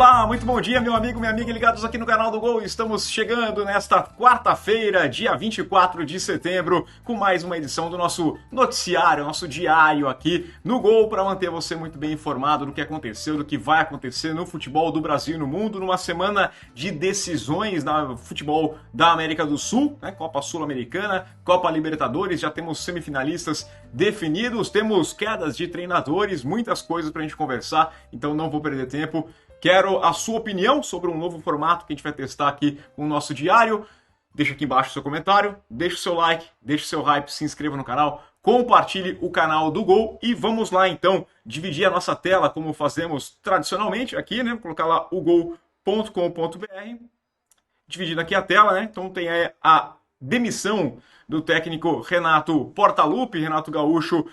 Olá, muito bom dia, meu amigo, minha amiga ligados aqui no canal do Gol. Estamos chegando nesta quarta-feira, dia 24 de setembro, com mais uma edição do nosso noticiário, nosso diário aqui no Gol, para manter você muito bem informado do que aconteceu, do que vai acontecer no futebol do Brasil e no mundo, numa semana de decisões no futebol da América do Sul, né? Copa Sul-Americana, Copa Libertadores, já temos semifinalistas definidos, temos quedas de treinadores, muitas coisas para a gente conversar, então não vou perder tempo. Quero a sua opinião sobre um novo formato que a gente vai testar aqui com o nosso diário. Deixa aqui embaixo o seu comentário, deixa o seu like, deixa o seu hype, se inscreva no canal, compartilhe o canal do Gol e vamos lá então dividir a nossa tela como fazemos tradicionalmente aqui, né? Vou colocar lá o gol.com.br, dividindo aqui a tela, né? Então tem a demissão do técnico Renato Portaluppi. Renato Gaúcho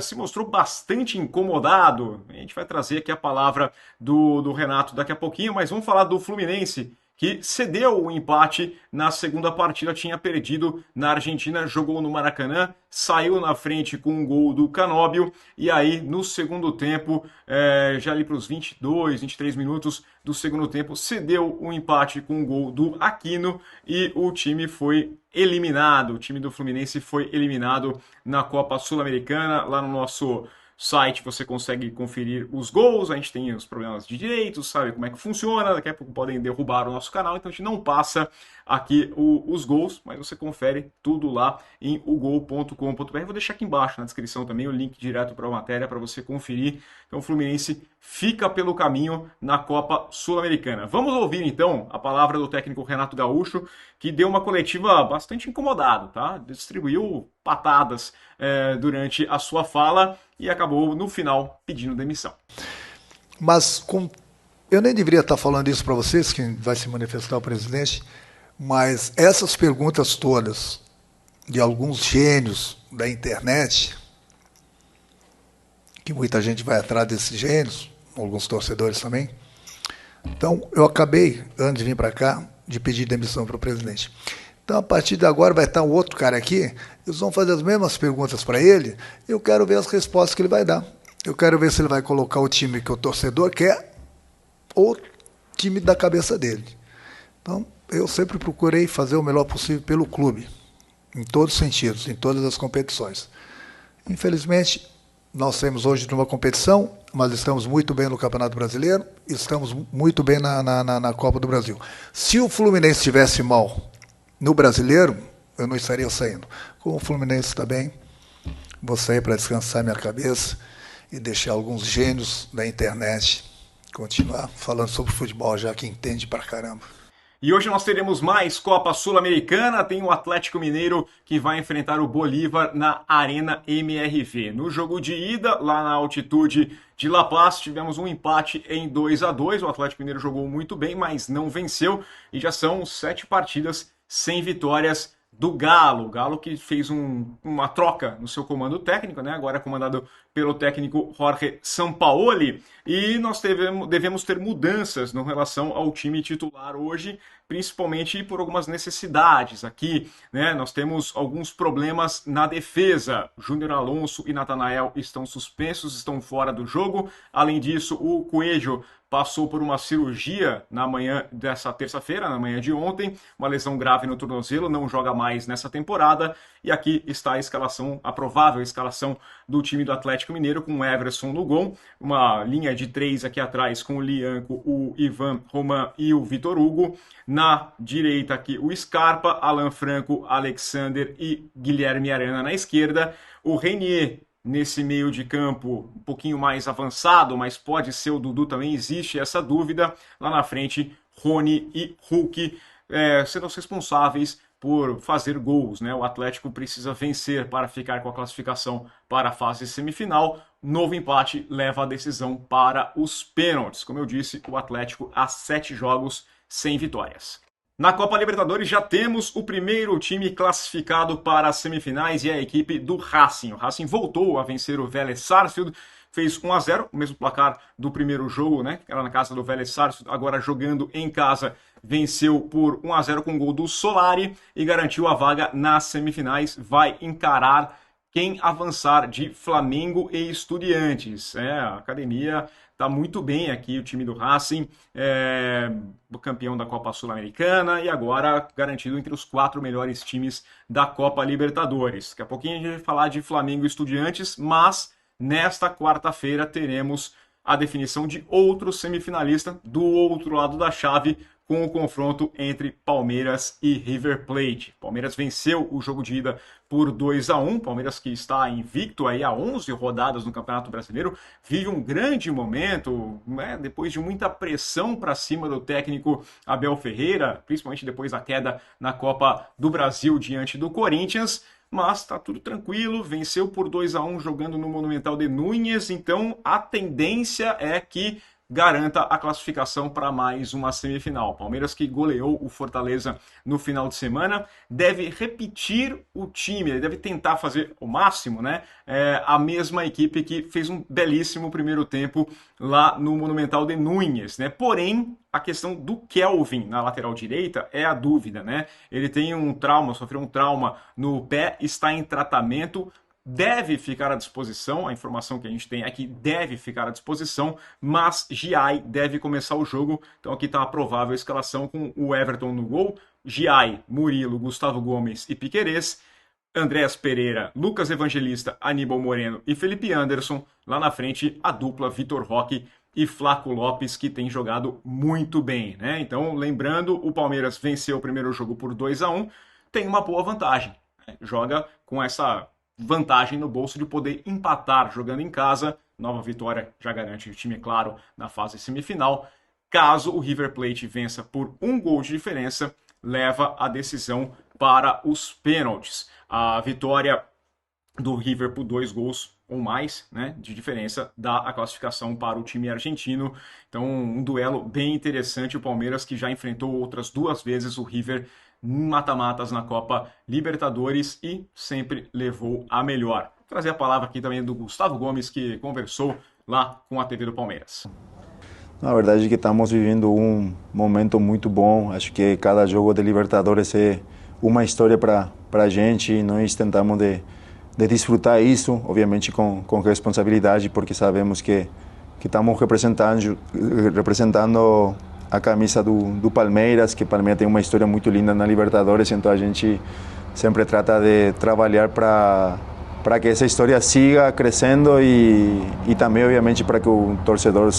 se mostrou bastante incomodado. A gente vai trazer aqui a palavra do Renato daqui a pouquinho, mas vamos falar do Fluminense, que cedeu o empate na segunda partida, tinha perdido na Argentina, jogou no Maracanã, saiu na frente com um gol do Canóbio, e aí no segundo tempo, já ali para os 22, 23 minutos do segundo tempo, cedeu o empate com um gol do Aquino, e o time foi eliminado, o time do Fluminense foi eliminado na Copa Sul-Americana. Lá no nosso site você consegue conferir os gols, a gente tem os problemas de direitos, sabe como é que funciona, daqui a pouco podem derrubar o nosso canal, então a gente não passa aqui os gols, mas você confere tudo lá em ogol.com.br. Vou deixar aqui embaixo na descrição também o link direto para a matéria para você conferir. Então o Fluminense fica pelo caminho na Copa Sul-Americana. Vamos ouvir então a palavra do técnico Renato Gaúcho, que deu uma coletiva bastante incomodado, tá? Distribuiu patadas durante a sua fala e acabou no final pedindo demissão. Mas eu nem deveria estar falando isso para vocês, que vai se manifestar o presidente, mas essas perguntas todas de alguns gênios da internet, que muita gente vai atrás desses gênios, alguns torcedores também. Então, eu acabei, antes de vir para cá, de pedir demissão para o presidente. Então, a partir de agora vai estar um outro cara aqui, eles vão fazer as mesmas perguntas para ele, eu quero ver as respostas que ele vai dar. Eu quero ver se ele vai colocar o time que o torcedor quer ou o time da cabeça dele. Então, eu sempre procurei fazer o melhor possível pelo clube, em todos os sentidos, em todas as competições. Infelizmente, nós saímos hoje de uma competição, mas estamos muito bem no Campeonato Brasileiro, estamos muito bem na Copa do Brasil. Se o Fluminense estivesse mal no Brasileiro, eu não estaria saindo. Como o Fluminense está bem, vou sair para descansar minha cabeça e deixar alguns gênios da internet continuar falando sobre futebol, já que entende pra caramba. E hoje nós teremos mais Copa Sul-Americana, tem o Atlético Mineiro que vai enfrentar o Bolívar na Arena MRV. No jogo de ida, lá na altitude de La Paz, tivemos um empate em 2-2, o Atlético Mineiro jogou muito bem, mas não venceu, e já são 7 partidas sem vitórias do Galo. O Galo que fez uma troca no seu comando técnico, né? Agora é comandado pelo técnico Jorge Sampaoli, e nós devemos ter mudanças em relação ao time titular hoje, principalmente por algumas necessidades aqui, né? Nós temos alguns problemas na defesa. Júnior Alonso e Natanael estão suspensos, estão fora do jogo. Além disso, o Coelho passou por uma cirurgia na manhã dessa terça-feira, na manhã de ontem, uma lesão grave no tornozelo, não joga mais nessa temporada. E aqui está a escalação, a provável escalação do time do Atlético Mineiro, com o Everson no gol, uma linha de 3 aqui atrás com o Lianco, o Ivan Roman e o Vitor Hugo. Na direita aqui o Scarpa, Alan Franco, Alexander e Guilherme Arana na esquerda. O Renier nesse meio de campo um pouquinho mais avançado, mas pode ser o Dudu também, existe essa dúvida. Lá na frente, Rony e Hulk serão os responsáveis por fazer gols, né? O Atlético precisa vencer para ficar com a classificação para a fase semifinal. Novo empate leva a decisão para os pênaltis. Como eu disse, o Atlético há 7 jogos sem vitórias. Na Copa Libertadores já temos o primeiro time classificado para as semifinais e é a equipe do Racing. O Racing voltou a vencer o Vélez Sarsfield, fez 1-0, o mesmo placar do primeiro jogo, né? Era na casa do Vélez Sarsfield, agora jogando em casa, venceu por 1-0 com gol do Solari e garantiu a vaga nas semifinais. Vai encarar quem avançar de Flamengo e Estudiantes. A academia está muito bem aqui, o time do Racing, campeão da Copa Sul-Americana e agora garantido entre os 4 melhores times da Copa Libertadores. Daqui a pouquinho a gente vai falar de Flamengo e Estudiantes, mas nesta quarta-feira teremos a definição de outro semifinalista do outro lado da chave, com o confronto entre Palmeiras e River Plate. Palmeiras venceu o jogo de ida por 2-1. Palmeiras, que está invicto aí há 11 rodadas no Campeonato Brasileiro, vive um grande momento, né? Depois de muita pressão para cima do técnico Abel Ferreira, principalmente depois da queda na Copa do Brasil diante do Corinthians. Mas está tudo tranquilo, venceu por 2-1 jogando no Monumental de Núñez, então a tendência é que garanta a classificação para mais uma semifinal. Palmeiras, que goleou o Fortaleza no final de semana, deve repetir o time, ele deve tentar fazer o máximo, né? A mesma equipe que fez um belíssimo primeiro tempo lá no Monumental de Núñez, né? Porém, a questão do Kelvin na lateral direita é a dúvida, né? Ele tem um trauma, sofreu um trauma no pé, está em tratamento, deve ficar à disposição, a informação que a gente tem é que deve ficar à disposição, mas Giai deve começar o jogo, então aqui está a provável escalação com o Everton no gol, Giai, Murilo, Gustavo Gomes e Piquerez, Andréas Pereira, Lucas Evangelista, Aníbal Moreno e Felipe Anderson, lá na frente a dupla Vitor Roque e Flaco Lopes, que tem jogado muito bem, né? Então, lembrando, o Palmeiras venceu o primeiro jogo por 2-1, tem uma boa vantagem, né? Joga com essa vantagem no bolso de poder empatar jogando em casa. Nova vitória já garante o time, claro, na fase semifinal. Caso o River Plate vença por 1 gol de diferença, leva a decisão para os pênaltis. A vitória do River por 2 gols ou mais, né, de diferença, dá a classificação para o time argentino. Então, um duelo bem interessante. O Palmeiras, que já enfrentou outras 2 vezes o River mata-matas na Copa Libertadores e sempre levou a melhor. Vou trazer a palavra aqui também do Gustavo Gomes, que conversou lá com a TV do Palmeiras. Na verdade é que estamos vivendo um momento muito bom. Acho que cada jogo de Libertadores é uma história para a gente e nós tentamos de desfrutar isso, obviamente com responsabilidade, porque sabemos que estamos representando a camisa do Palmeiras, que Palmeiras tem uma história muito linda na Libertadores, então a gente sempre trata de trabalhar para que essa história siga crescendo e também, obviamente, para que o torcedor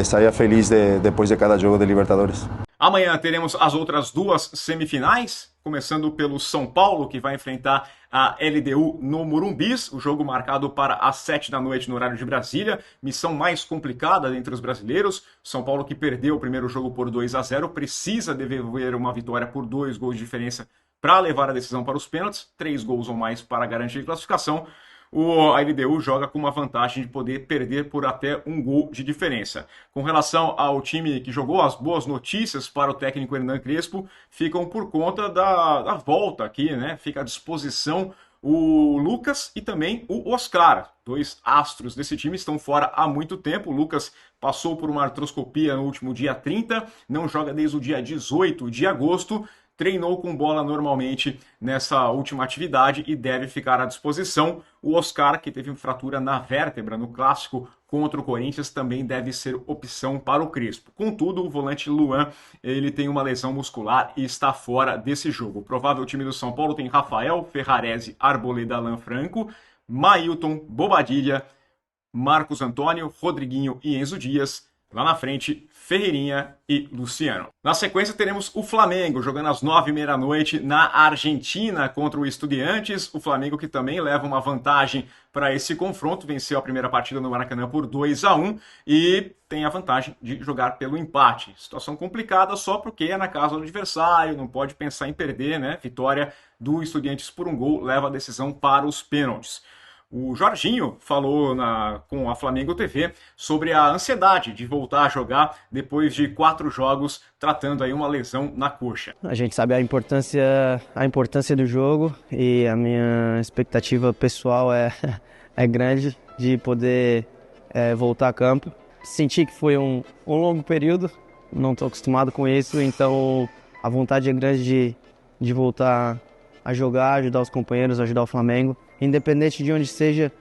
saia feliz depois de cada jogo de Libertadores. Amanhã teremos as outras 2 semifinais, começando pelo São Paulo, que vai enfrentar a LDU no Morumbis, o jogo marcado para as 7 da noite no horário de Brasília, missão mais complicada entre os brasileiros. São Paulo, que perdeu o primeiro jogo por 2-0, precisa devolver uma vitória por 2 gols de diferença para levar a decisão para os pênaltis, 3 gols ou mais para garantir a classificação. A LDU joga com uma vantagem de poder perder por até 1 gol de diferença. Com relação ao time que jogou, as boas notícias para o técnico Hernan Crespo ficam por conta da volta aqui, né? Fica à disposição o Lucas e também o Oscar. 2 astros desse time estão fora há muito tempo. O Lucas passou por uma artroscopia no último dia 30, não joga desde o dia 18 de agosto, treinou com bola normalmente nessa última atividade e deve ficar à disposição. O Oscar, que teve fratura na vértebra no clássico contra o Corinthians, também deve ser opção para o Crespo. Contudo, o volante Luan, ele tem uma lesão muscular e está fora desse jogo. O provável time do São Paulo tem Rafael, Ferrarese, Arboleda, Alan Franco, Mailton, Bobadilha, Marcos Antônio, Rodriguinho e Enzo Dias. Lá na frente, Ferreirinha e Luciano. Na sequência, teremos o Flamengo jogando às 9h30 da noite na Argentina contra o Estudiantes. O Flamengo, que também leva uma vantagem para esse confronto, venceu a primeira partida no Maracanã por 2-1 e tem a vantagem de jogar pelo empate. Situação complicada só porque é na casa do adversário, não pode pensar em perder, né? Vitória do Estudiantes por 1 gol leva a decisão para os pênaltis. O Jorginho falou com a Flamengo TV sobre a ansiedade de voltar a jogar depois de 4 jogos, tratando aí uma lesão na coxa. A gente sabe a importância do jogo e a minha expectativa pessoal é grande de poder voltar a campo. Senti que foi um longo período, não estou acostumado com isso, então a vontade é grande de voltar a jogar, ajudar os companheiros, ajudar o Flamengo. independente de onde seja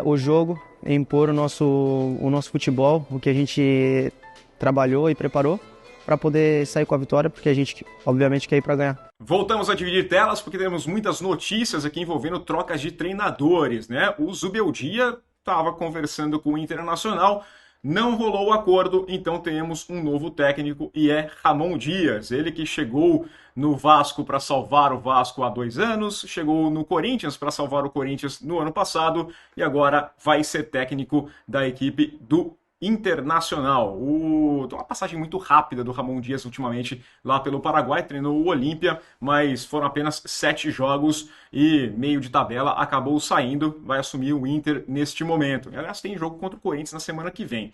o jogo, impor o nosso futebol, o que a gente trabalhou e preparou para poder sair com a vitória, porque a gente obviamente quer ir para ganhar. Voltamos a dividir telas porque temos muitas notícias aqui envolvendo trocas de treinadores, né? O Zubeldia estava conversando com o Internacional, não rolou o acordo, então temos um novo técnico e é Ramon Dias. Ele que chegou no Vasco para salvar o Vasco há 2 anos, chegou no Corinthians para salvar o Corinthians no ano passado e agora vai ser técnico da equipe do Internacional. Uma passagem muito rápida do Ramon Dias ultimamente lá pelo Paraguai, treinou o Olímpia, mas foram apenas 7 jogos e meio de tabela, acabou saindo, vai assumir o Inter neste momento. Aliás, tem jogo contra o Corinthians na semana que vem.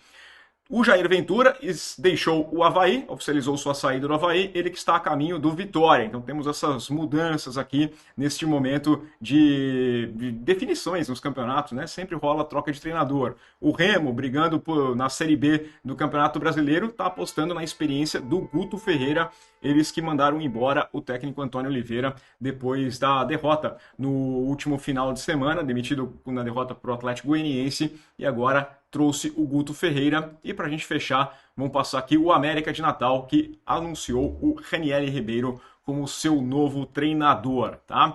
O Jair Ventura deixou o Avaí, oficializou sua saída do Avaí, ele que está a caminho do Vitória. Então temos essas mudanças aqui neste momento de definições nos campeonatos, né? Sempre rola troca de treinador. O Remo, brigando na Série B do Campeonato Brasileiro, está apostando na experiência do Guto Ferreira, eles que mandaram embora o técnico Antônio Oliveira depois da derrota no último final de semana, demitido na derrota para o Atlético Goianiense, e agora trouxe o Guto Ferreira. E para a gente fechar, vamos passar aqui o América de Natal, que anunciou o Ranieri Ribeiro como seu novo treinador, tá?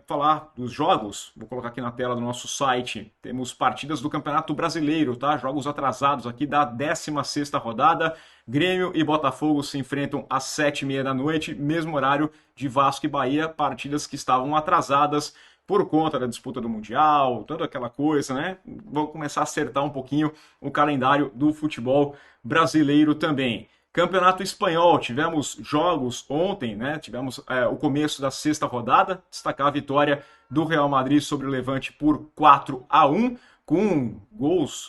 Falar dos jogos, vou colocar aqui na tela do nosso site, temos partidas do Campeonato Brasileiro, tá? Jogos atrasados aqui da 16ª rodada, Grêmio e Botafogo se enfrentam às 7h30 da noite, mesmo horário de Vasco e Bahia, partidas que estavam atrasadas por conta da disputa do Mundial, toda aquela coisa, né? Vamos começar a acertar um pouquinho o calendário do futebol brasileiro também. Campeonato Espanhol, tivemos jogos ontem, né? Tivemos o começo da 6ª rodada, destacar a vitória do Real Madrid sobre o Levante por 4-1, com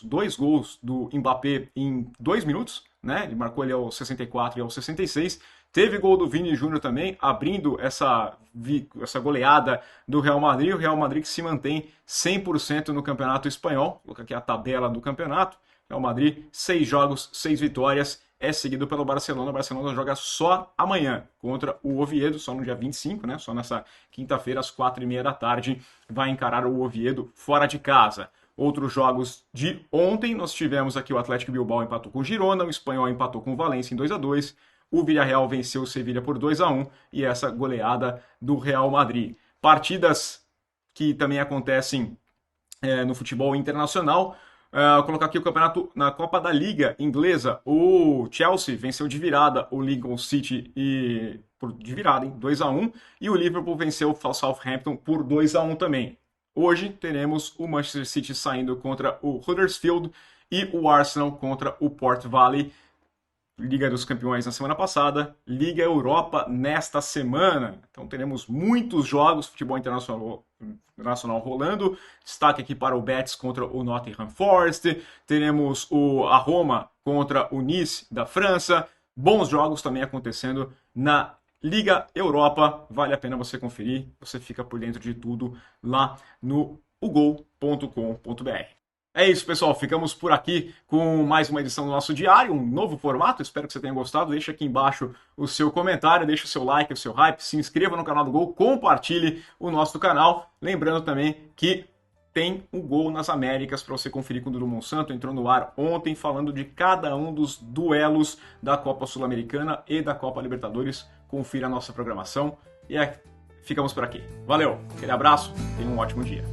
2 gols do Mbappé em 2 minutos, né? Ele marcou ele aos 64 e aos 66. Teve gol do Vini Júnior também, abrindo essa goleada do Real Madrid. O Real Madrid que se mantém 100% no Campeonato Espanhol. Vou colocar aqui a tabela do campeonato. Real Madrid, 6 jogos, 6 vitórias. É seguido pelo Barcelona. O Barcelona joga só amanhã contra o Oviedo, só no dia 25, né? Só nessa quinta-feira, às 4h30 da tarde, vai encarar o Oviedo fora de casa. Outros jogos de ontem, nós tivemos aqui o Atlético Bilbao empatou com o Girona, o Espanhol empatou com o Valência em 2-2, o Villarreal venceu o Sevilha por 2-1 e essa goleada do Real Madrid. Partidas que também acontecem no futebol internacional. Vou colocar aqui o campeonato na Copa da Liga inglesa. O Chelsea venceu de virada o Lincoln City de virada, 2-1, e o Liverpool venceu o Southampton por 2-1 também. Hoje teremos o Manchester City saindo contra o Huddersfield e o Arsenal contra o Port Vale. Liga dos Campeões na semana passada, Liga Europa nesta semana. Então teremos muitos jogos, futebol internacional rolando. Destaque aqui para o Betis contra o Nottingham Forest. Teremos a Roma contra o Nice da França. Bons jogos também acontecendo na Liga Europa. Vale a pena você conferir. Você fica por dentro de tudo lá no ugol.com.br. É isso, pessoal. Ficamos por aqui com mais uma edição do nosso diário, um novo formato. Espero que você tenha gostado. Deixa aqui embaixo o seu comentário, deixa o seu like, o seu hype, se inscreva no canal do Gol, compartilhe o nosso canal. Lembrando também que tem o Gol nas Américas para você conferir com o Dudu Monsanto. Entrou no ar ontem falando de cada um dos duelos da Copa Sul-Americana e da Copa Libertadores. Confira a nossa programação e ficamos por aqui. Valeu, aquele abraço, tenha um ótimo dia.